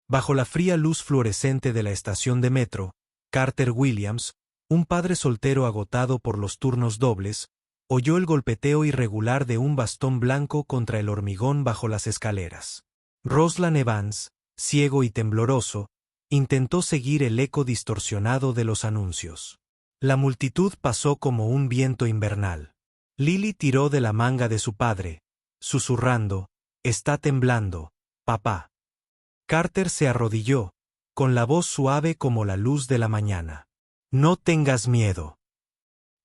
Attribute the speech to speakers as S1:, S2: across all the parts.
S1: Bajo la fría luz fluorescente de la estación de metro, Carter Williams, un padre soltero agotado por los turnos dobles, oyó el golpeteo irregular de un bastón blanco contra el hormigón bajo las escaleras. Roslan Evans, ciego y tembloroso, intentó seguir el eco distorsionado de los anuncios. La multitud pasó como un viento invernal. Lily tiró de la manga de su padre, susurrando, «Está temblando, papá». Carter se arrodilló, con la voz suave como la luz de la mañana. «No tengas miedo».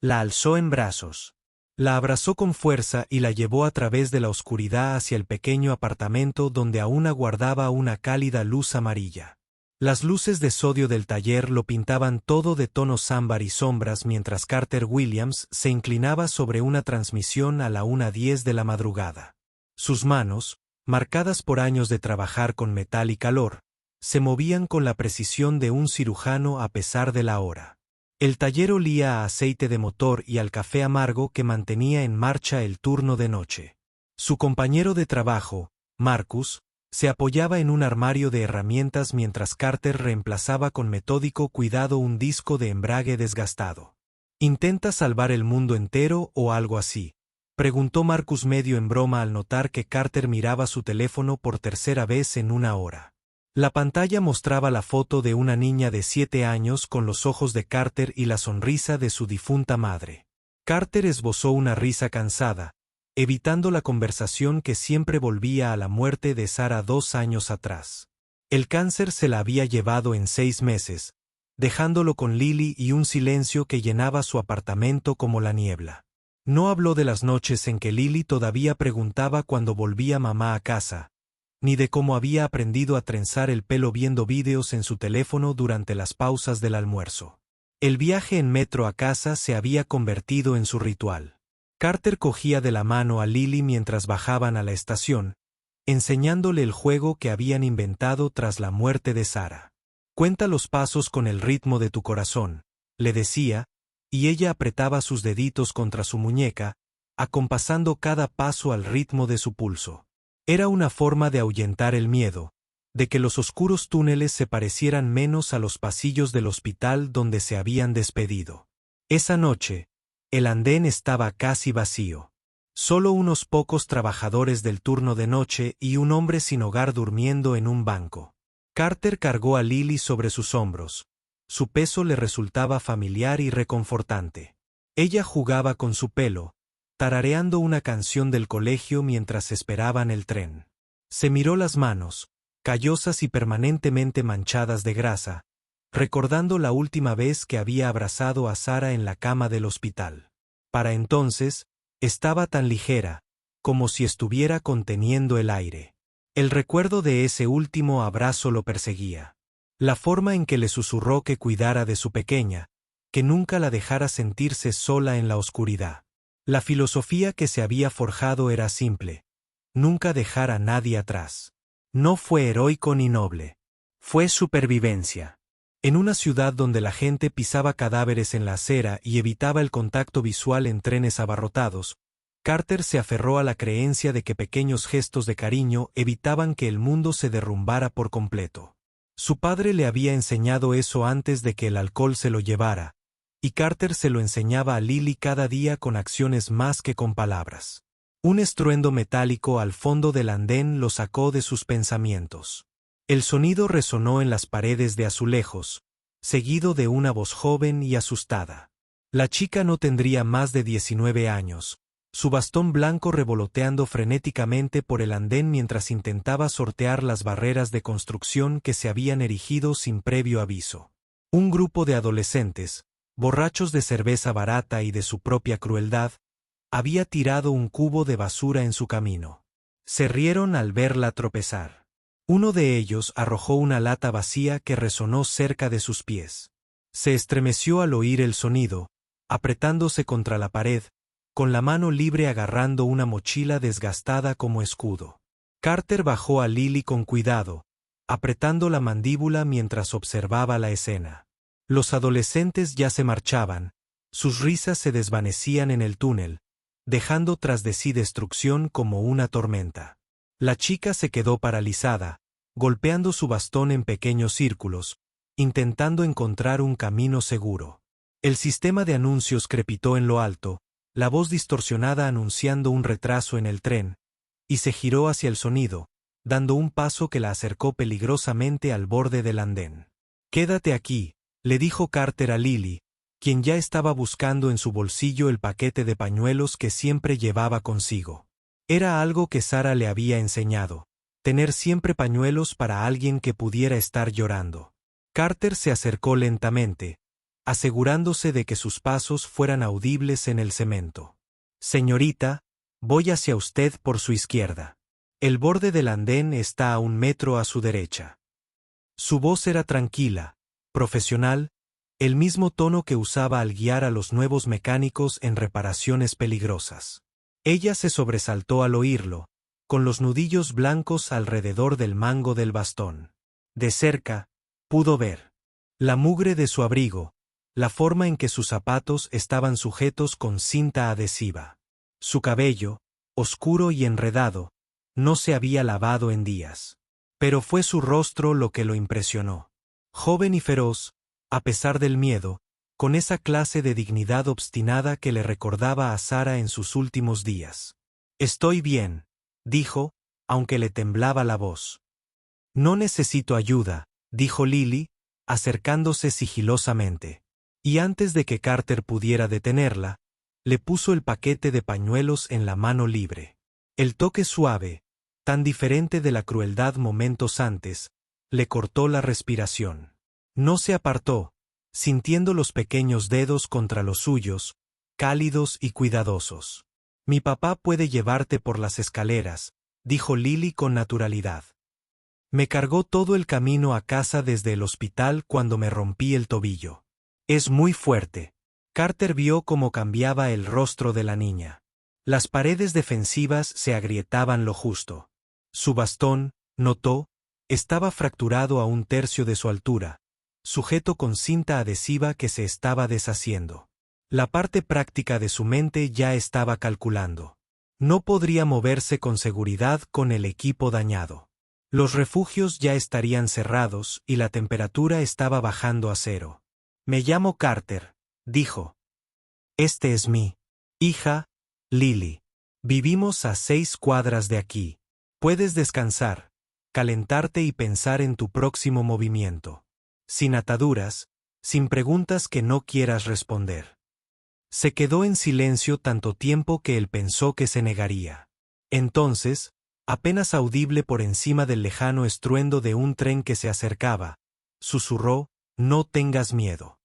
S1: La alzó en brazos. La abrazó con fuerza y la llevó a través de la oscuridad hacia el pequeño apartamento donde aún aguardaba una cálida luz amarilla. Las luces de sodio del taller lo pintaban todo de tonos ámbar y sombras mientras Carter Williams se inclinaba sobre una transmisión a la 1:10 de la madrugada. Sus manos, marcadas por años de trabajar con metal y calor, se movían con la precisión de un cirujano a pesar de la hora. El taller olía a aceite de motor y al café amargo que mantenía en marcha el turno de noche. Su compañero de trabajo, Marcus, se apoyaba en un armario de herramientas mientras Carter reemplazaba con metódico cuidado un disco de embrague desgastado. «¿Intenta salvar el mundo entero o algo así?», preguntó Marcus medio en broma al notar que Carter miraba su teléfono por tercera vez en una hora. La pantalla mostraba la foto de una niña de 7 años con los ojos de Carter y la sonrisa de su difunta madre. Carter esbozó una risa cansada, evitando la conversación que siempre volvía a la muerte de Sarah 2 años atrás. El cáncer se la había llevado en 6 meses, dejándolo con Lily y un silencio que llenaba su apartamento como la niebla. No habló de las noches en que Lily todavía preguntaba cuando volvía mamá a casa, ni de cómo había aprendido a trenzar el pelo viendo vídeos en su teléfono durante las pausas del almuerzo. El viaje en metro a casa se había convertido en su ritual. Carter cogía de la mano a Lily mientras bajaban a la estación, enseñándole el juego que habían inventado tras la muerte de Sarah. «Cuenta los pasos con el ritmo de tu corazón», le decía, y ella apretaba sus deditos contra su muñeca, acompasando cada paso al ritmo de su pulso. Era una forma de ahuyentar el miedo, de que los oscuros túneles se parecieran menos a los pasillos del hospital donde se habían despedido. Esa noche, el andén estaba casi vacío. Solo unos pocos trabajadores del turno de noche y un hombre sin hogar durmiendo en un banco. Carter cargó a Lily sobre sus hombros. Su peso le resultaba familiar y reconfortante. Ella jugaba con su pelo, tarareando una canción del colegio mientras esperaban el tren. Se miró las manos, callosas y permanentemente manchadas de grasa, recordando la última vez que había abrazado a Sarah en la cama del hospital. Para entonces, estaba tan ligera, como si estuviera conteniendo el aire. El recuerdo de ese último abrazo lo perseguía. La forma en que le susurró que cuidara de su pequeña, que nunca la dejara sentirse sola en la oscuridad. La filosofía que se había forjado era simple: nunca dejar a nadie atrás. No fue heroico ni noble. Fue supervivencia. En una ciudad donde la gente pisaba cadáveres en la acera y evitaba el contacto visual en trenes abarrotados, Carter se aferró a la creencia de que pequeños gestos de cariño evitaban que el mundo se derrumbara por completo. Su padre le había enseñado eso antes de que el alcohol se lo llevara, y Carter se lo enseñaba a Lily cada día con acciones más que con palabras. Un estruendo metálico al fondo del andén lo sacó de sus pensamientos. El sonido resonó en las paredes de azulejos, seguido de una voz joven y asustada. La chica no tendría más de 19 años, su bastón blanco revoloteando frenéticamente por el andén mientras intentaba sortear las barreras de construcción que se habían erigido sin previo aviso. Un grupo de adolescentes, borrachos de cerveza barata y de su propia crueldad, había tirado un cubo de basura en su camino. Se rieron al verla tropezar. Uno de ellos arrojó una lata vacía que resonó cerca de sus pies. Se estremeció al oír el sonido, apretándose contra la pared, con la mano libre agarrando una mochila desgastada como escudo. Carter bajó a Lily con cuidado, apretando la mandíbula mientras observaba la escena. Los adolescentes ya se marchaban, sus risas se desvanecían en el túnel, dejando tras de sí destrucción como una tormenta. La chica se quedó paralizada, golpeando su bastón en pequeños círculos, intentando encontrar un camino seguro. El sistema de anuncios crepitó en lo alto, la voz distorsionada anunciando un retraso en el tren, y se giró hacia el sonido, dando un paso que la acercó peligrosamente al borde del andén. «Quédate aquí», le dijo Carter a Lily, quien ya estaba buscando en su bolsillo el paquete de pañuelos que siempre llevaba consigo. Era algo que Sara le había enseñado, tener siempre pañuelos para alguien que pudiera estar llorando. Carter se acercó lentamente, asegurándose de que sus pasos fueran audibles en el cemento. «Señorita, voy hacia usted por su izquierda. El borde del andén está a 1 metro a su derecha». Su voz era tranquila, profesional, el mismo tono que usaba al guiar a los nuevos mecánicos en reparaciones peligrosas. Ella se sobresaltó al oírlo, con los nudillos blancos alrededor del mango del bastón. De cerca, pudo ver la mugre de su abrigo, la forma en que sus zapatos estaban sujetos con cinta adhesiva. Su cabello, oscuro y enredado, no se había lavado en días. Pero fue su rostro lo que lo impresionó. Joven y feroz, a pesar del miedo, con esa clase de dignidad obstinada que le recordaba a Sara en sus últimos días. «Estoy bien», dijo, aunque le temblaba la voz. «No necesito ayuda», dijo Lily, acercándose sigilosamente. Y antes de que Carter pudiera detenerla, le puso el paquete de pañuelos en la mano libre. El toque suave, tan diferente de la crueldad momentos antes, le cortó la respiración. No se apartó, sintiendo los pequeños dedos contra los suyos, cálidos y cuidadosos. «Mi papá puede llevarte por las escaleras», dijo Lily con naturalidad. «Me cargó todo el camino a casa desde el hospital cuando me rompí el tobillo. Es muy fuerte». Carter vio cómo cambiaba el rostro de la niña. Las paredes defensivas se agrietaban lo justo. Su bastón, notó, estaba fracturado a 1/3 de su altura, sujeto con cinta adhesiva que se estaba deshaciendo. La parte práctica de su mente ya estaba calculando. No podría moverse con seguridad con el equipo dañado. Los refugios ya estarían cerrados y la temperatura estaba bajando a 0. «Me llamo Carter», dijo. «Este es mi hija, Lily. Vivimos a 6 cuadras de aquí. Puedes descansar, calentarte y pensar en tu próximo movimiento. Sin ataduras, sin preguntas que no quieras responder». Se quedó en silencio tanto tiempo que él pensó que se negaría. Entonces, apenas audible por encima del lejano estruendo de un tren que se acercaba, susurró: «No tengas miedo».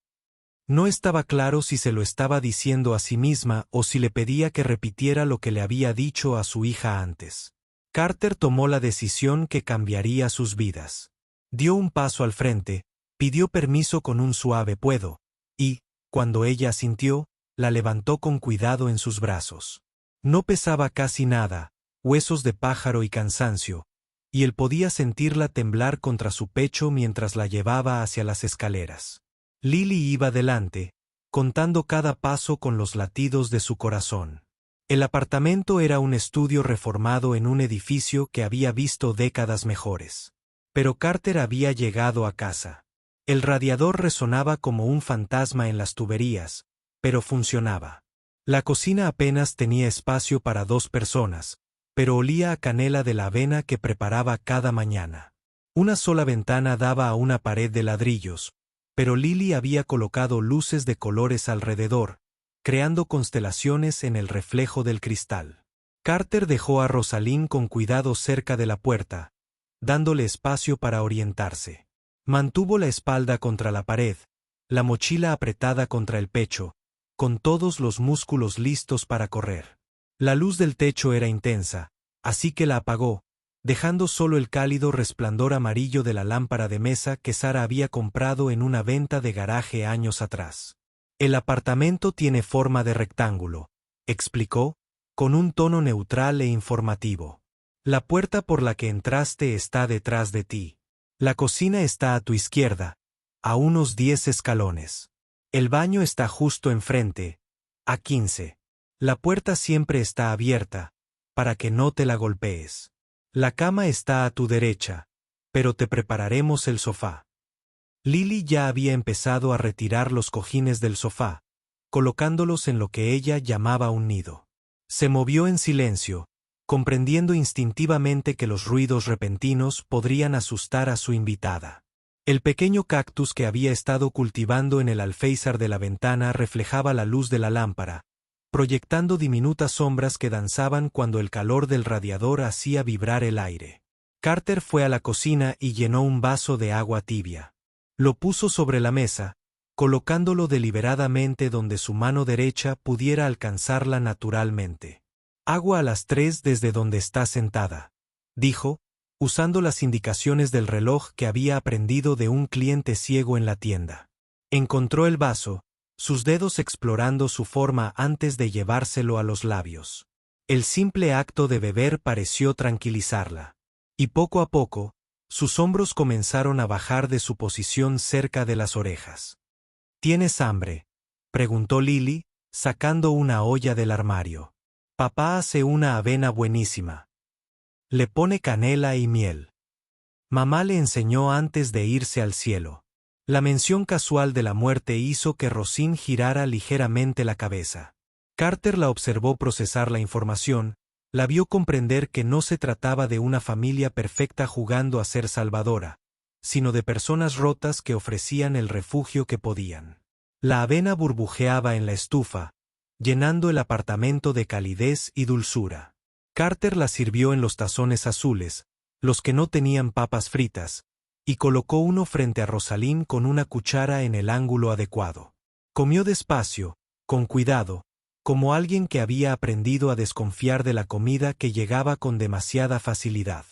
S1: No estaba claro si se lo estaba diciendo a sí misma o si le pedía que repitiera lo que le había dicho a su hija antes. Carter tomó la decisión que cambiaría sus vidas. Dio un paso al frente, pidió permiso con un suave «puedo», y, cuando ella asintió, la levantó con cuidado en sus brazos. No pesaba casi nada, huesos de pájaro y cansancio, y él podía sentirla temblar contra su pecho mientras la llevaba hacia las escaleras. Lily iba delante, contando cada paso con los latidos de su corazón. El apartamento era un estudio reformado en un edificio que había visto décadas mejores. Pero Carter había llegado a casa. El radiador resonaba como un fantasma en las tuberías, pero funcionaba. La cocina apenas tenía espacio para 2 personas, pero olía a canela de la avena que preparaba cada mañana. Una sola ventana daba a una pared de ladrillos, pero Lily había colocado luces de colores alrededor, creando constelaciones en el reflejo del cristal. Carter dejó a Rosalind con cuidado cerca de la puerta, dándole espacio para orientarse. Mantuvo la espalda contra la pared, la mochila apretada contra el pecho, con todos los músculos listos para correr. La luz del techo era intensa, así que la apagó, dejando solo el cálido resplandor amarillo de la lámpara de mesa que Sara había comprado en una venta de garaje años atrás. «El apartamento tiene forma de rectángulo», explicó, con un tono neutral e informativo. «La puerta por la que entraste está detrás de ti. La cocina está a tu izquierda, a unos 10 escalones. El baño está justo enfrente, a 15. La puerta siempre está abierta, para que no te la golpees. La cama está a tu derecha, pero te prepararemos el sofá. Lily ya había empezado a retirar los cojines del sofá, colocándolos en lo que ella llamaba un nido. Se movió en silencio, comprendiendo instintivamente que los ruidos repentinos podrían asustar a su invitada. El pequeño cactus que había estado cultivando en el alféizar de la ventana reflejaba la luz de la lámpara, proyectando diminutas sombras que danzaban cuando el calor del radiador hacía vibrar el aire. Carter fue a la cocina y llenó un vaso de agua tibia. Lo puso sobre la mesa, colocándolo deliberadamente donde su mano derecha pudiera alcanzarla naturalmente. «Agua a las 3 desde donde está sentada», dijo, usando las indicaciones del reloj que había aprendido de un cliente ciego en la tienda. Encontró el vaso, sus dedos explorando su forma antes de llevárselo a los labios. El simple acto de beber pareció tranquilizarla. Y poco a poco, sus hombros comenzaron a bajar de su posición cerca de las orejas. «¿Tienes hambre?», preguntó Lily, sacando una olla del armario. «Papá hace una avena buenísima. Le pone canela y miel. Mamá le enseñó antes de irse al cielo». La mención casual de la muerte hizo que Rosine girara ligeramente la cabeza. Carter la observó procesar la información, la vio comprender que no se trataba de una familia perfecta jugando a ser salvadora, sino de personas rotas que ofrecían el refugio que podían. La avena burbujeaba en la estufa, llenando el apartamento de calidez y dulzura. Carter la sirvió en los tazones azules, los que no tenían papas fritas, y colocó uno frente a Rosalind con una cuchara en el ángulo adecuado. Comió despacio, con cuidado, como alguien que había aprendido a desconfiar de la comida que llegaba con demasiada facilidad.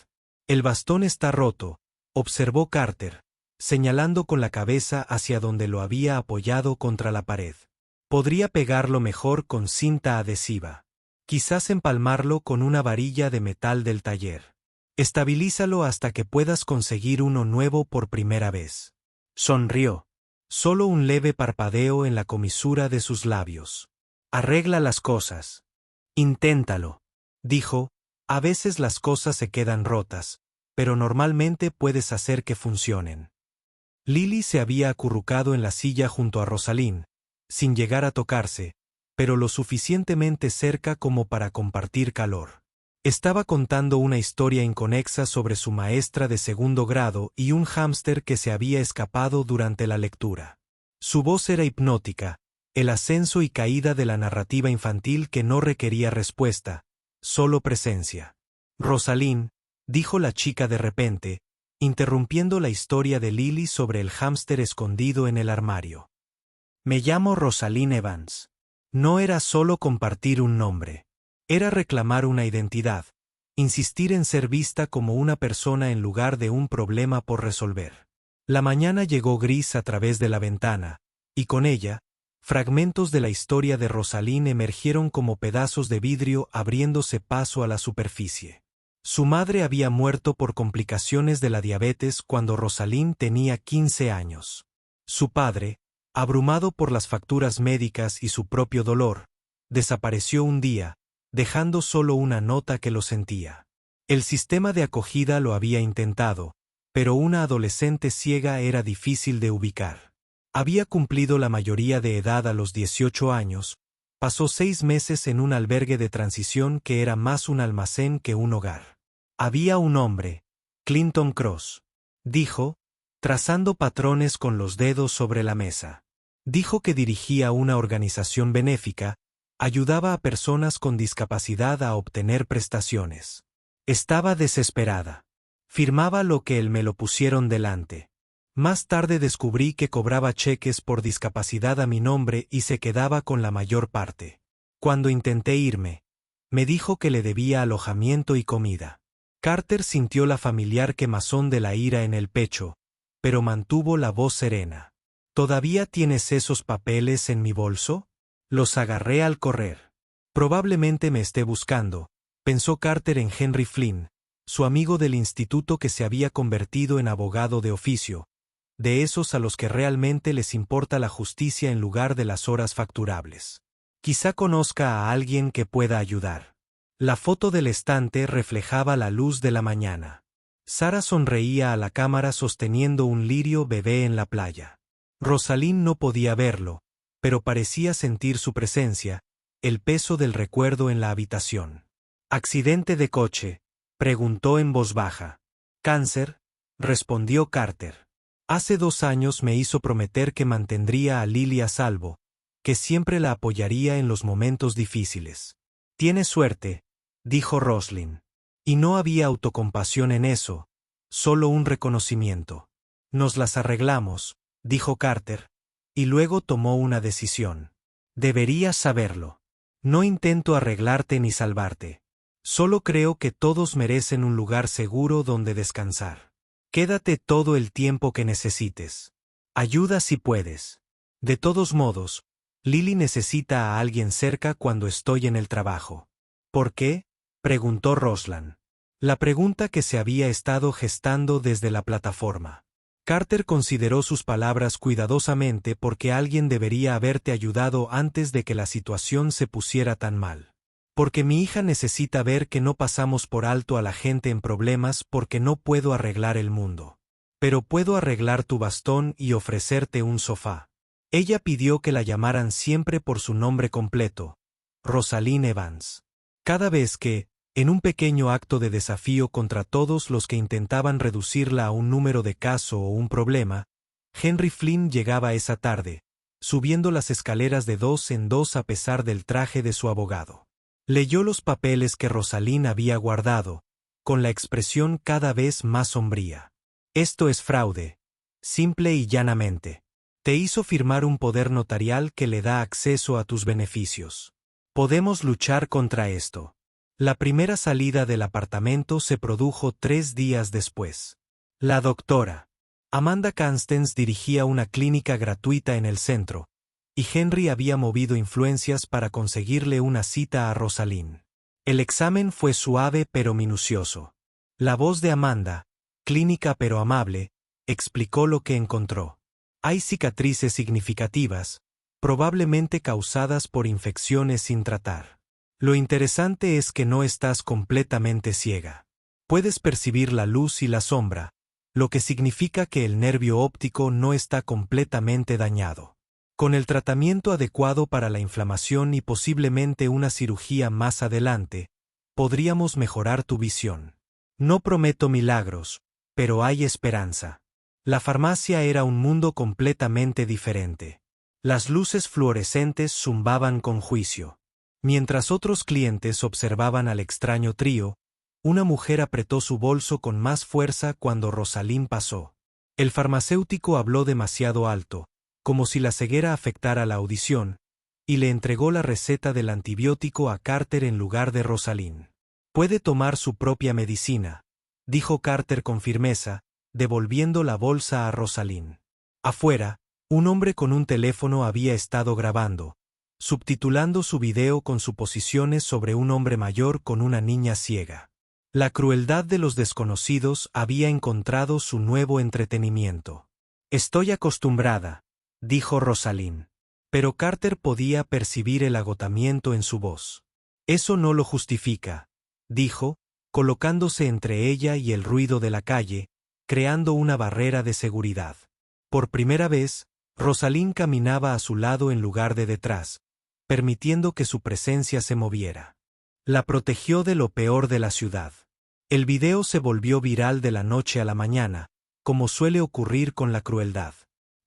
S1: «El bastón está roto», observó Carter, señalando con la cabeza hacia donde lo había apoyado contra la pared. «Podría pegarlo mejor con cinta adhesiva. Quizás empalmarlo con una varilla de metal del taller. Estabilízalo hasta que puedas conseguir uno nuevo por primera vez». Sonrió. Solo un leve parpadeo en la comisura de sus labios. «Arregla las cosas. Inténtalo», dijo. «A veces las cosas se quedan rotas, pero normalmente puedes hacer que funcionen». Lily se había acurrucado en la silla junto a Rosalind, sin llegar a tocarse, pero lo suficientemente cerca como para compartir calor. Estaba contando una historia inconexa sobre su maestra de segundo grado y un hámster que se había escapado durante la lectura. Su voz era hipnótica, el ascenso y caída de la narrativa infantil que no requería respuesta, solo presencia. «Rosalind», dijo la chica de repente, interrumpiendo la historia de Lily sobre el hámster escondido en el armario. «Me llamo Rosalind Evans». No era solo compartir un nombre. Era reclamar una identidad, insistir en ser vista como una persona en lugar de un problema por resolver. La mañana llegó gris a través de la ventana, y con ella, fragmentos de la historia de Rosalind emergieron como pedazos de vidrio abriéndose paso a la superficie. Su madre había muerto por complicaciones de la diabetes cuando Rosalind tenía 15 años. Su padre, abrumado por las facturas médicas y su propio dolor, desapareció un día, dejando solo una nota que lo sentía. El sistema de acogida lo había intentado, pero una adolescente ciega era difícil de ubicar. Había cumplido la mayoría de edad a los 18 años, pasó 6 meses en un albergue de transición que era más un almacén que un hogar. Había un hombre, Clinton Cross, dijo, trazando patrones con los dedos sobre la mesa. Dijo que dirigía una organización benéfica, ayudaba a personas con discapacidad a obtener prestaciones. Estaba desesperada. Firmaba lo que él me lo pusieron delante. Más tarde descubrí que cobraba cheques por discapacidad a mi nombre y se quedaba con la mayor parte. Cuando intenté irme, me dijo que le debía alojamiento y comida. Carter sintió la familiar quemazón de la ira en el pecho, pero mantuvo la voz serena. ¿Todavía tienes esos papeles en mi bolso? Los agarré al correr. Probablemente me esté buscando, pensó Carter en Henry Flynn, su amigo del instituto que se había convertido en abogado de oficio, de esos a los que realmente les importa la justicia en lugar de las horas facturables. Quizá conozca a alguien que pueda ayudar. La foto del estante reflejaba la luz de la mañana. Sara sonreía a la cámara sosteniendo un lirio bebé en la playa. Rosalind no podía verlo, pero parecía sentir su presencia, el peso del recuerdo en la habitación. ¿Accidente de coche?, preguntó en voz baja. ¿Cáncer?, respondió Carter. Hace 2 años me hizo prometer que mantendría a Lily a salvo, que siempre la apoyaría en los momentos difíciles. Tienes suerte, dijo Rosalind. Y no había autocompasión en eso, solo un reconocimiento. Nos las arreglamos, dijo Carter, y luego tomó una decisión. Deberías saberlo. No intento arreglarte ni salvarte. Solo creo que todos merecen un lugar seguro donde descansar. Quédate todo el tiempo que necesites. Ayuda si puedes. De todos modos, Lily necesita a alguien cerca cuando estoy en el trabajo. ¿Por qué?, preguntó Rosalind. La pregunta que se había estado gestando desde la plataforma. Carter consideró sus palabras cuidadosamente porque alguien debería haberte ayudado antes de que la situación se pusiera tan mal. Porque mi hija necesita ver que no pasamos por alto a la gente en problemas porque no puedo arreglar el mundo. Pero puedo arreglar tu bastón y ofrecerte un sofá. Ella pidió que la llamaran siempre por su nombre completo, Rosalind Evans. Cada vez que, en un pequeño acto de desafío contra todos los que intentaban reducirla a un número de caso o un problema, Henry Flynn llegaba esa tarde, subiendo las escaleras de 2 en 2 a pesar del traje de su abogado. Leyó los papeles que Rosalind había guardado, con la expresión cada vez más sombría. Esto es fraude, simple y llanamente. Te hizo firmar un poder notarial que le da acceso a tus beneficios. Podemos luchar contra esto. La primera salida del apartamento se produjo 3 días después. La doctora Amanda Constance dirigía una clínica gratuita en el centro, y Henry había movido influencias para conseguirle una cita a Rosalind. El examen fue suave pero minucioso. La voz de Amanda, clínica pero amable, explicó lo que encontró. Hay cicatrices significativas, probablemente causadas por infecciones sin tratar. Lo interesante es que no estás completamente ciega. Puedes percibir la luz y la sombra, lo que significa que el nervio óptico no está completamente dañado. Con el tratamiento adecuado para la inflamación y posiblemente una cirugía más adelante, podríamos mejorar tu visión. No prometo milagros, pero hay esperanza. La farmacia era un mundo completamente diferente. Las luces fluorescentes zumbaban con juicio. Mientras otros clientes observaban al extraño trío, una mujer apretó su bolso con más fuerza cuando Rosalind pasó. El farmacéutico habló demasiado alto, como si la ceguera afectara la audición, y le entregó la receta del antibiótico a Carter en lugar de Rosalind. Puede tomar su propia medicina, dijo Carter con firmeza, devolviendo la bolsa a Rosalind. Afuera, un hombre con un teléfono había estado grabando, subtitulando su video con suposiciones sobre un hombre mayor con una niña ciega. La crueldad de los desconocidos había encontrado su nuevo entretenimiento. Estoy acostumbrada, dijo Rosalind. Pero Carter podía percibir el agotamiento en su voz. Eso no lo justifica, dijo, colocándose entre ella y el ruido de la calle, creando una barrera de seguridad. Por primera vez, Rosalind caminaba a su lado en lugar de detrás, permitiendo que su presencia se moviera. La protegió de lo peor de la ciudad. El video se volvió viral de la noche a la mañana, como suele ocurrir con la crueldad.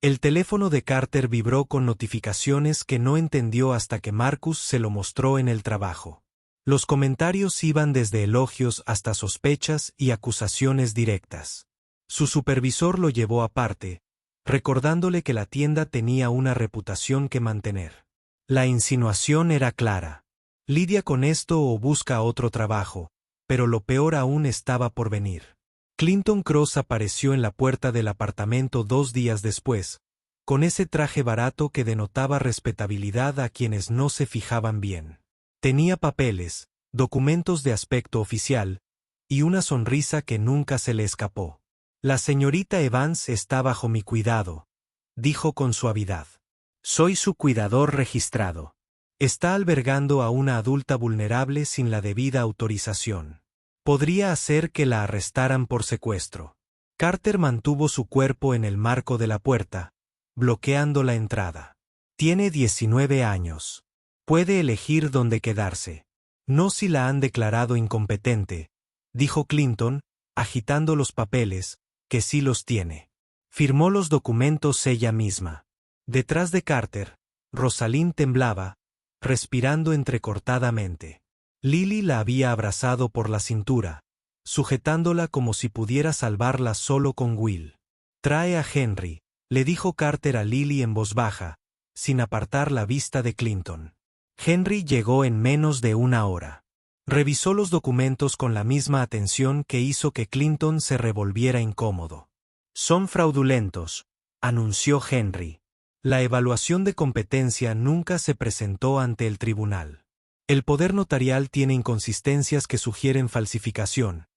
S1: El teléfono de Carter vibró con notificaciones que no entendió hasta que Marcus se lo mostró en el trabajo. Los comentarios iban desde elogios hasta sospechas y acusaciones directas. Su supervisor lo llevó aparte, recordándole que la tienda tenía una reputación que mantener. La insinuación era clara. Lidia con esto o busca otro trabajo, pero lo peor aún estaba por venir. Clinton Cross apareció en la puerta del apartamento 2 días después, con ese traje barato que denotaba respetabilidad a quienes no se fijaban bien. Tenía papeles, documentos de aspecto oficial, y una sonrisa que nunca se le escapó. La señorita Evans está bajo mi cuidado, dijo con suavidad. Soy su cuidador registrado. Está albergando a una adulta vulnerable sin la debida autorización. Podría hacer que la arrestaran por secuestro. Carter mantuvo su cuerpo en el marco de la puerta, bloqueando la entrada. Tiene 19 años. Puede elegir dónde quedarse. No si la han declarado incompetente, dijo Clinton, agitando los papeles, que sí los tiene. Firmó los documentos ella misma. Detrás de Carter, Rosalind temblaba, respirando entrecortadamente. Lily la había abrazado por la cintura, sujetándola como si pudiera salvarla solo con Will. «Trae a Henry», le dijo Carter a Lily en voz baja, sin apartar la vista de Clinton. Henry llegó en menos de una hora. Revisó los documentos con la misma atención que hizo que Clinton se revolviera incómodo. «Son fraudulentos», anunció Henry. La evaluación de competencia nunca se presentó ante el tribunal. El poder notarial tiene inconsistencias que sugieren falsificación,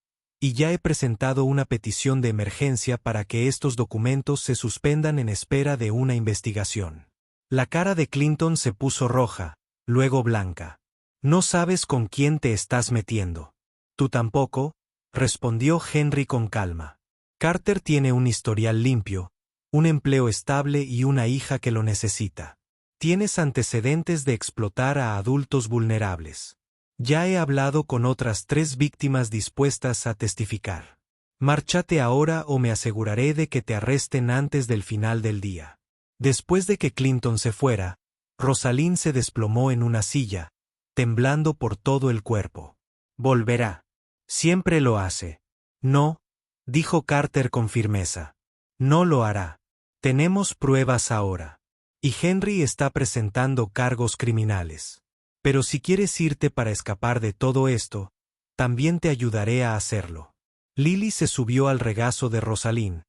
S1: y ya he presentado una petición de emergencia para que estos documentos se suspendan en espera de una investigación. La cara de Clinton se puso roja, luego blanca. «No sabes con quién te estás metiendo». «Tú tampoco», respondió Henry con calma. «Carter tiene un historial limpio, un empleo estable y una hija que lo necesita. Tienes antecedentes de explotar a adultos vulnerables. Ya he hablado con otras 3 víctimas dispuestas a testificar. Márchate ahora o me aseguraré de que te arresten antes del final del día». Después de que Clinton se fuera, Rosalind se desplomó en una silla, temblando por todo el cuerpo. «Volverá. Siempre lo hace». «No», dijo Carter con firmeza. «No lo hará. Tenemos pruebas ahora. Y Henry está presentando cargos criminales. Pero si quieres irte para escapar de todo esto, también te ayudaré a hacerlo». Lily se subió al regazo de Rosalind,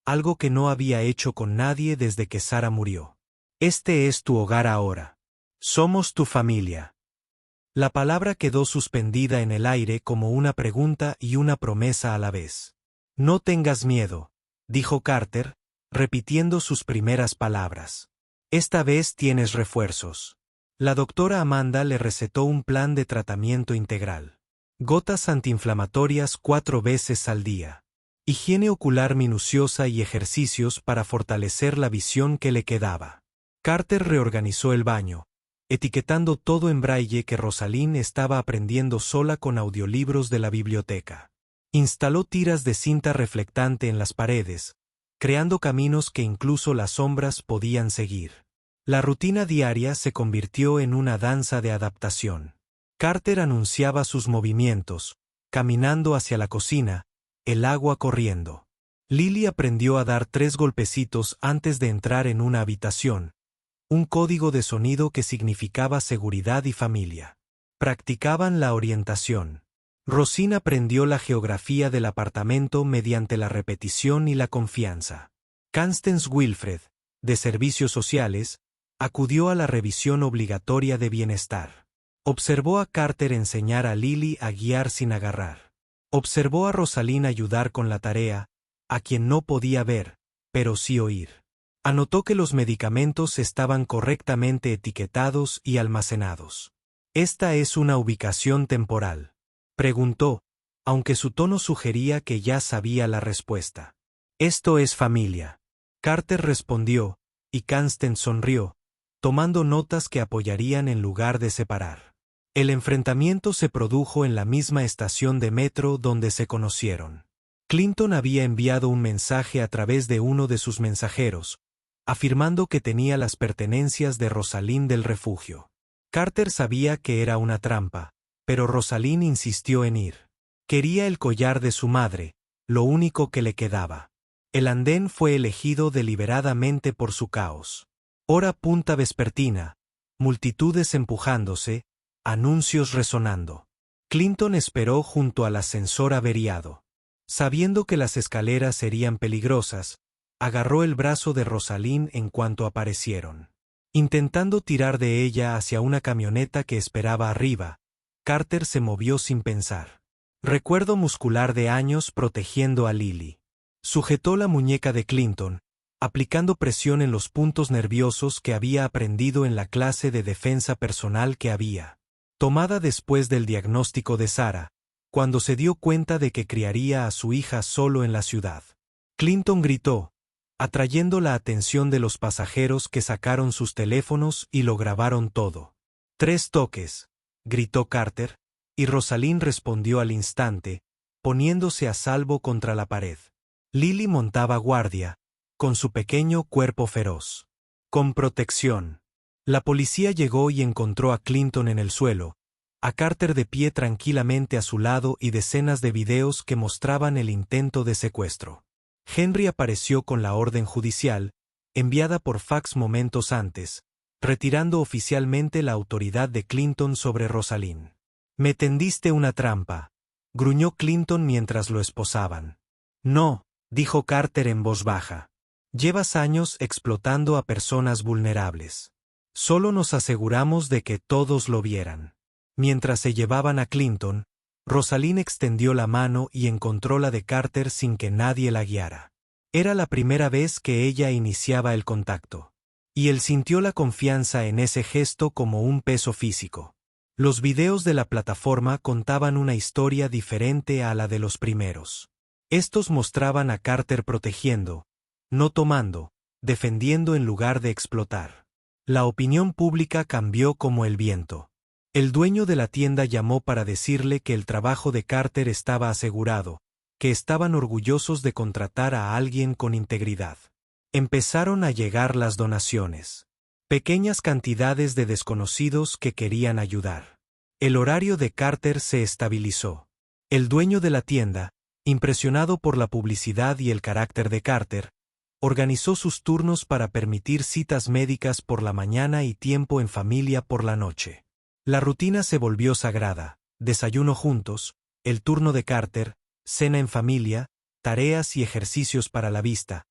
S1: algo que no había hecho con nadie desde que Sarah murió. «Este es tu hogar ahora. Somos tu familia». La palabra quedó suspendida en el aire como una pregunta y una promesa a la vez. «No tengas miedo», dijo Carter, repitiendo sus primeras palabras. «Esta vez tienes refuerzos». La doctora Amanda le recetó un plan de tratamiento integral. Gotas antiinflamatorias 4 veces al día. Higiene ocular minuciosa y ejercicios para fortalecer la visión que le quedaba. Carter reorganizó el baño, etiquetando todo en braille que Rosalind estaba aprendiendo sola con audiolibros de la biblioteca. Instaló tiras de cinta reflectante en las paredes, creando caminos que incluso las sombras podían seguir. La rutina diaria se convirtió en una danza de adaptación. Carter anunciaba sus movimientos, caminando hacia la cocina, el agua corriendo. Lily aprendió a dar 3 golpecitos antes de entrar en una habitación, un código de sonido que significaba seguridad y familia. Practicaban la orientación. Rosine aprendió la geografía del apartamento mediante la repetición y la confianza. Constance Wilfred, de Servicios Sociales, acudió a la revisión obligatoria de bienestar. Observó a Carter enseñar a Lily a guiar sin agarrar. Observó a Rosalind ayudar con la tarea, a quien no podía ver, pero sí oír. Anotó que los medicamentos estaban correctamente etiquetados y almacenados. «¿Esta es una ubicación temporal?», preguntó, aunque su tono sugería que ya sabía la respuesta. «Esto es familia». Carter respondió, y Constance sonrió, tomando notas que apoyarían en lugar de separar. El enfrentamiento se produjo en la misma estación de metro donde se conocieron. Clinton había enviado un mensaje a través de uno de sus mensajeros, afirmando que tenía las pertenencias de Rosalind del refugio. Carter sabía que era una trampa, pero Rosalind insistió en ir. Quería el collar de su madre, lo único que le quedaba. El andén fue elegido deliberadamente por su caos. Hora punta vespertina, multitudes empujándose, anuncios resonando. Clinton esperó junto al ascensor averiado. Sabiendo que las escaleras serían peligrosas, agarró el brazo de Rosalind en cuanto aparecieron. Intentando tirar de ella hacia una camioneta que esperaba arriba, Carter se movió sin pensar. Recuerdo muscular de años protegiendo a Lily. Sujetó la muñeca de Clinton, aplicando presión en los puntos nerviosos que había aprendido en la clase de defensa personal que había tomada después del diagnóstico de Sarah, cuando se dio cuenta de que criaría a su hija solo en la ciudad. Clinton gritó, atrayendo la atención de los pasajeros que sacaron sus teléfonos y lo grabaron todo. 3 toques, gritó Carter, y Rosalind respondió al instante, poniéndose a salvo contra la pared. Lily montaba guardia, con su pequeño cuerpo feroz. Con protección. La policía llegó y encontró a Clinton en el suelo, a Carter de pie tranquilamente a su lado y decenas de videos que mostraban el intento de secuestro. Henry apareció con la orden judicial, enviada por fax momentos antes, retirando oficialmente la autoridad de Clinton sobre Rosalind. «Me tendiste una trampa», gruñó Clinton mientras lo esposaban. «No», dijo Carter en voz baja. «Llevas años explotando a personas vulnerables. Solo nos aseguramos de que todos lo vieran». Mientras se llevaban a Clinton, Rosalind extendió la mano y encontró la de Carter sin que nadie la guiara. Era la primera vez que ella iniciaba el contacto. Y él sintió la confianza en ese gesto como un peso físico. Los videos de la plataforma contaban una historia diferente a la de los primeros. Estos mostraban a Carter protegiendo, no tomando, defendiendo en lugar de explotar. La opinión pública cambió como el viento. El dueño de la tienda llamó para decirle que el trabajo de Carter estaba asegurado, que estaban orgullosos de contratar a alguien con integridad. Empezaron a llegar las donaciones. Pequeñas cantidades de desconocidos que querían ayudar. El horario de Carter se estabilizó. El dueño de la tienda, impresionado por la publicidad y el carácter de Carter, organizó sus turnos para permitir citas médicas por la mañana y tiempo en familia por la noche. La rutina se volvió sagrada: desayuno juntos, el turno de Carter, cena en familia, tareas y ejercicios para la vista,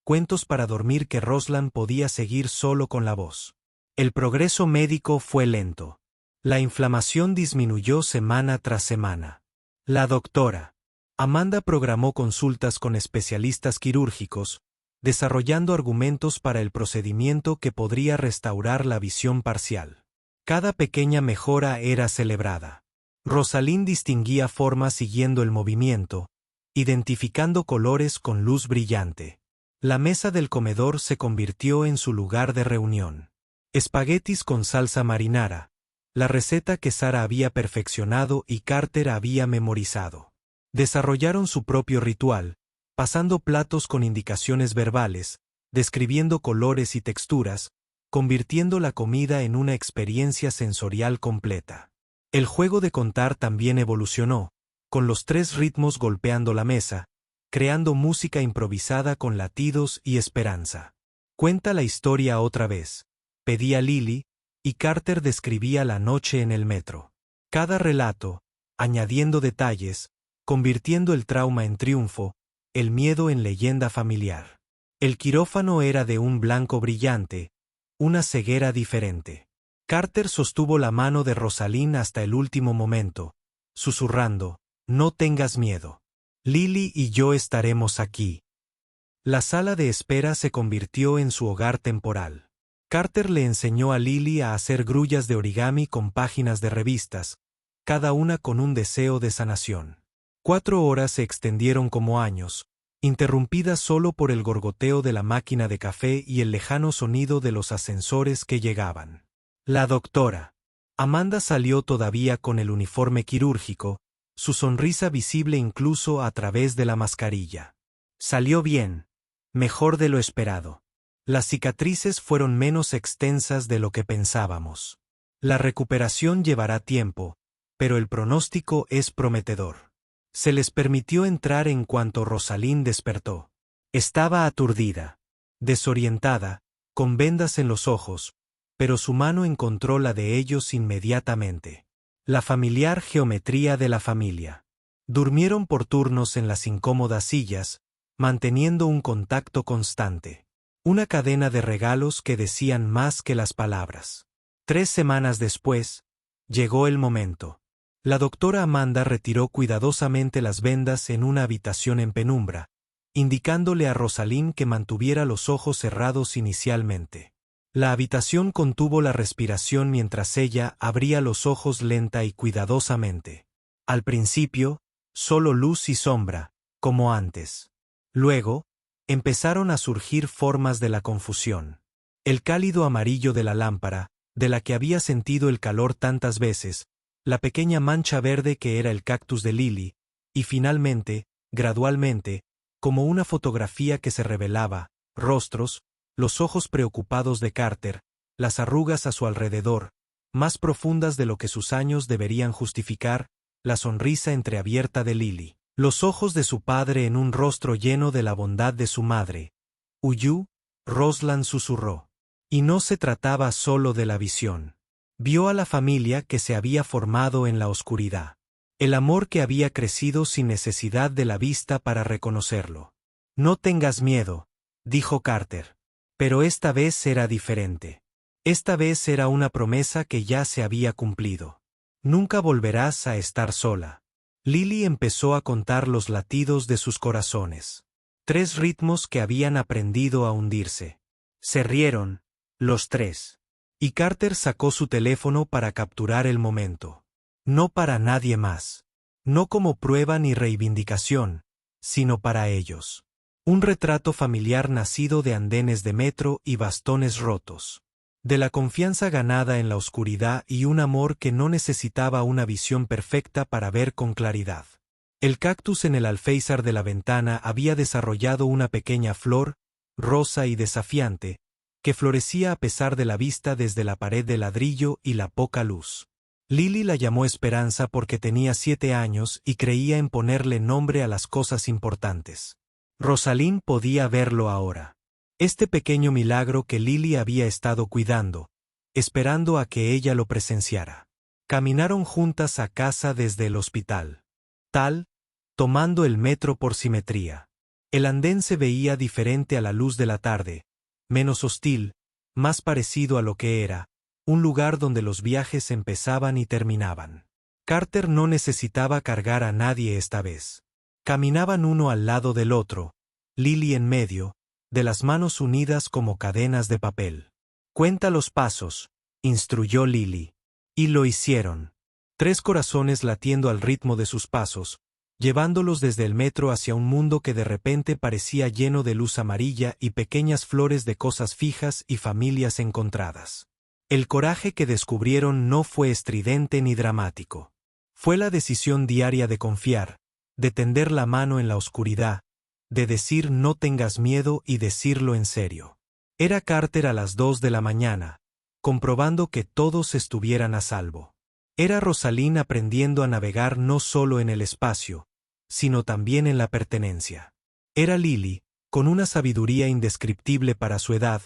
S1: cuentos para dormir que Rosalind podía seguir solo con la voz. El progreso médico fue lento. La inflamación disminuyó semana tras semana. La doctora Amanda programó consultas con especialistas quirúrgicos, desarrollando argumentos para el procedimiento que podría restaurar la visión parcial. Cada pequeña mejora era celebrada. Rosalind distinguía formas siguiendo el movimiento, identificando colores con luz brillante. La mesa del comedor se convirtió en su lugar de reunión. Espaguetis con salsa marinara, la receta que Sara había perfeccionado y Carter había memorizado. Desarrollaron su propio ritual, pasando platos con indicaciones verbales, describiendo colores y texturas, convirtiendo la comida en una experiencia sensorial completa. El juego de contar también evolucionó, con los 3 ritmos golpeando la mesa, creando música improvisada con latidos y esperanza. «Cuenta la historia otra vez», pedía Lily, y Carter describía la noche en el metro. Cada relato, añadiendo detalles, convirtiendo el trauma en triunfo, el miedo en leyenda familiar. El quirófano era de un blanco brillante, una ceguera diferente. Carter sostuvo la mano de Rosalind hasta el último momento, susurrando: «No tengas miedo. Lily y yo estaremos aquí». La sala de espera se convirtió en su hogar temporal. Carter le enseñó a Lily a hacer grullas de origami con páginas de revistas, cada una con un deseo de sanación. 4 horas se extendieron como años, interrumpidas solo por el gorgoteo de la máquina de café y el lejano sonido de los ascensores que llegaban. La doctora Amanda salió todavía con el uniforme quirúrgico, su sonrisa visible incluso a través de la mascarilla. «Salió bien, mejor de lo esperado. Las cicatrices fueron menos extensas de lo que pensábamos. La recuperación llevará tiempo, pero el pronóstico es prometedor». Se les permitió entrar en cuanto Rosalind despertó. Estaba aturdida, desorientada, con vendas en los ojos, pero su mano encontró la de ellos inmediatamente. La familiar geometría de la familia. Durmieron por turnos en las incómodas sillas, manteniendo un contacto constante. Una cadena de regalos que decían más que las palabras. 3 semanas después, llegó el momento. La doctora Amanda retiró cuidadosamente las vendas en una habitación en penumbra, indicándole a Rosalind que mantuviera los ojos cerrados inicialmente. La habitación contuvo la respiración mientras ella abría los ojos lenta y cuidadosamente. Al principio, solo luz y sombra, como antes. Luego, empezaron a surgir formas de la confusión. El cálido amarillo de la lámpara, de la que había sentido el calor tantas veces, la pequeña mancha verde que era el cactus de Lily, y finalmente, gradualmente, como una fotografía que se revelaba, rostros, los ojos preocupados de Carter, las arrugas a su alrededor, más profundas de lo que sus años deberían justificar, la sonrisa entreabierta de Lily, los ojos de su padre en un rostro lleno de la bondad de su madre. Huyú, Rosalind susurró. Y no se trataba solo de la visión. Vio a la familia que se había formado en la oscuridad. El amor que había crecido sin necesidad de la vista para reconocerlo. No tengas miedo, dijo Carter. Pero esta vez era diferente. Esta vez era una promesa que ya se había cumplido. Nunca volverás a estar sola. Lily empezó a contar los latidos de sus corazones. 3 ritmos que habían aprendido a hundirse. Se rieron, los 3. Y Carter sacó su teléfono para capturar el momento. No para nadie más. No como prueba ni reivindicación, sino para ellos. Un retrato familiar nacido de andenes de metro y bastones rotos. De la confianza ganada en la oscuridad y un amor que no necesitaba una visión perfecta para ver con claridad. El cactus en el alféizar de la ventana había desarrollado una pequeña flor, rosa y desafiante, que florecía a pesar de la vista desde la pared de ladrillo y la poca luz. Lily la llamó Esperanza porque tenía 7 años y creía en ponerle nombre a las cosas importantes. Rosalind podía verlo ahora. Este pequeño milagro que Lily había estado cuidando, esperando a que ella lo presenciara. Caminaron juntas a casa desde el hospital. Tomando el metro por simetría. El andén se veía diferente a la luz de la tarde, menos hostil, más parecido a lo que era, un lugar donde los viajes empezaban y terminaban. Carter no necesitaba cargar a nadie esta vez. Caminaban uno al lado del otro, Lily en medio, de las manos unidas como cadenas de papel. Cuenta los pasos, instruyó Lily. Y lo hicieron. 3 corazones latiendo al ritmo de sus pasos, llevándolos desde el metro hacia un mundo que de repente parecía lleno de luz amarilla y pequeñas flores de cosas fijas y familias encontradas. El coraje que descubrieron no fue estridente ni dramático. Fue la decisión diaria de confiar, de tender la mano en la oscuridad, de decir no tengas miedo y decirlo en serio. Era Carter a las 2 de la mañana, comprobando que todos estuvieran a salvo. Era Rosalind aprendiendo a navegar no solo en el espacio, sino también en la pertenencia. Era Lily, con una sabiduría indescriptible para su edad,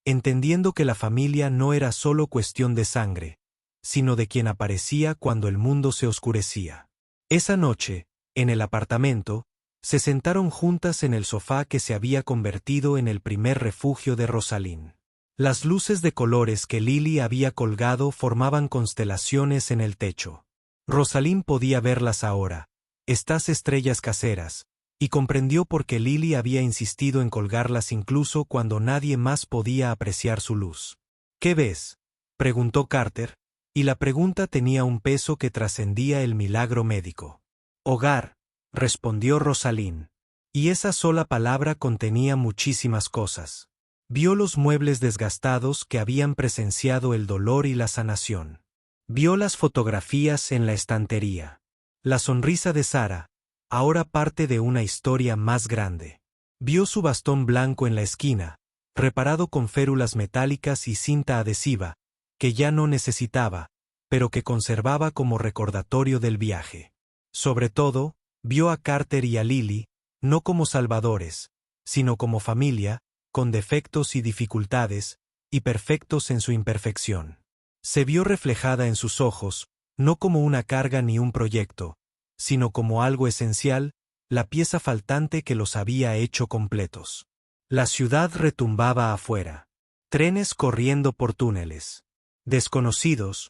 S1: entendiendo que la familia no era solo cuestión de sangre, sino de quien aparecía cuando el mundo se oscurecía. Esa noche, en el apartamento, se sentaron juntas en el sofá que se había convertido en el primer refugio de Rosalind. Las luces de colores que Lily había colgado formaban constelaciones en el techo. Rosalind podía verlas ahora, estas estrellas caseras, y comprendió por qué Lily había insistido en colgarlas incluso cuando nadie más podía apreciar su luz. ¿Qué ves?, preguntó Carter, y la pregunta tenía un peso que trascendía el milagro médico. Hogar, respondió Rosalind. Y esa sola palabra contenía muchísimas cosas. Vio los muebles desgastados que habían presenciado el dolor y la sanación. Vio las fotografías en la estantería. La sonrisa de Sarah, ahora parte de una historia más grande. Vio su bastón blanco en la esquina, reparado con férulas metálicas y cinta adhesiva, que ya no necesitaba, pero que conservaba como recordatorio del viaje. Sobre todo, vio a Carter y a Lily, no como salvadores, sino como familia, con defectos y dificultades, y perfectos en su imperfección. Se vio reflejada en sus ojos, no como una carga ni un proyecto, sino como algo esencial, la pieza faltante que los había hecho completos. La ciudad retumbaba afuera. Trenes corriendo por túneles. Desconocidos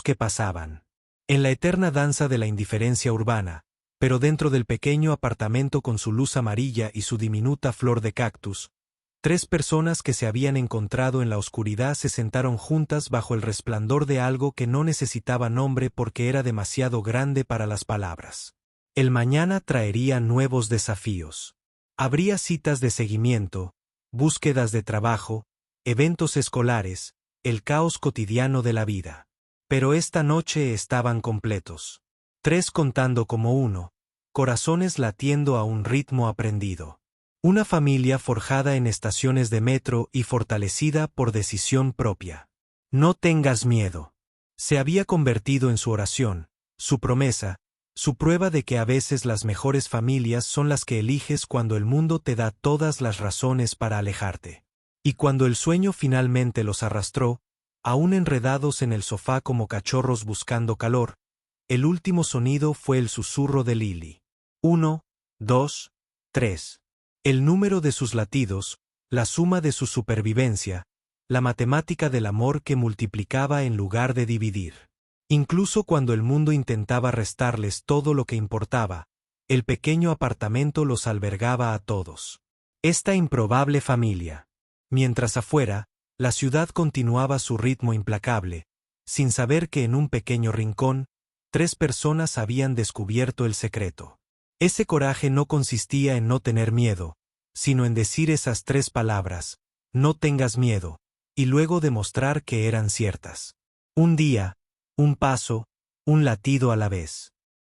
S1: que pasaban. En la eterna danza de la indiferencia urbana, pero dentro del pequeño apartamento con su luz amarilla y su diminuta flor de cactus, 3 personas que se habían encontrado en la oscuridad se sentaron juntas bajo el resplandor de algo que no necesitaba nombre porque era demasiado grande para las palabras. El mañana traería nuevos desafíos. Habría citas de seguimiento, búsquedas de trabajo, eventos escolares, el caos cotidiano de la vida. Pero esta noche estaban completos. 3 contando como uno, corazones latiendo a un ritmo aprendido. Una familia forjada en estaciones de metro y fortalecida por decisión propia. No tengas miedo. Se había convertido en su oración, su promesa, su prueba de que a veces las mejores familias son las que eliges cuando el mundo te da todas las razones para alejarte. Y cuando el sueño finalmente los arrastró, aún enredados en el sofá como cachorros buscando calor, el último sonido fue el susurro de Lily. 1, 2, 3. El número de sus latidos, la suma de su supervivencia, la matemática del amor que multiplicaba en lugar de dividir. Incluso cuando el mundo intentaba restarles todo lo que importaba, el pequeño apartamento los albergaba a todos. Esta improbable familia. Mientras afuera, la ciudad continuaba su ritmo implacable, sin saber que en un pequeño rincón, 3 personas habían descubierto el secreto. Ese coraje no consistía en no tener miedo, sino en decir esas 3 palabras, no tengas miedo, y luego demostrar que eran ciertas. Un día, un paso, un latido a la vez.